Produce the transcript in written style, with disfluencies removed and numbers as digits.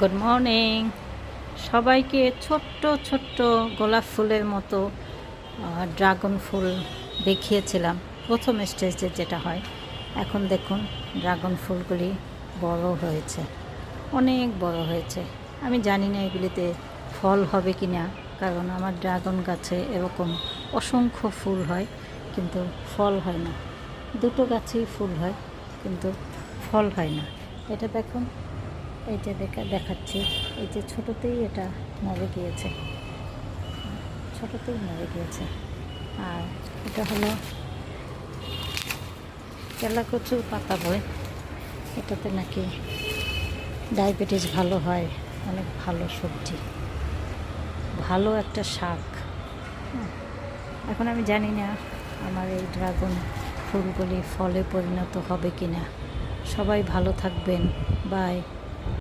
Good morning সবাইকে। ছোট্ট ছোট্ট গোলাপ ফুলের মতো ড্রাগন ফুল দেখিয়েছিলাম প্রথম স্টেজে যেটা হয়। এখন দেখুন ড্রাগন ফুলগুলি বড় হয়েছে, অনেক বড় হয়েছে। আমি জানি না এগুলিতে ফল হবে কি না, কারণ আমার ড্রাগন গাছে এরকম অসংখ্য ফুল হয় কিন্তু ফল হয় না। দুটো গাছেই ফুল হয় কিন্তু ফল হয় না। এটা দেখুন, এই যে দেখাচ্ছি, এই যে ছোটোতেই এটা মরে গিয়েছে, ছোটোতেই মরে গিয়েছে। আর এটা হলো কেলাকচুর পাতা বয়, এটাতে নাকি ডায়াবেটিস ভালো হয়, অনেক ভালো সবজি, ভালো একটা শাক। এখন আমি জানি না আমার এই ড্রাগন ফুলগুলি ফলে পরিণত হবে কি না। সবাই ভালো থাকবেন, বাই।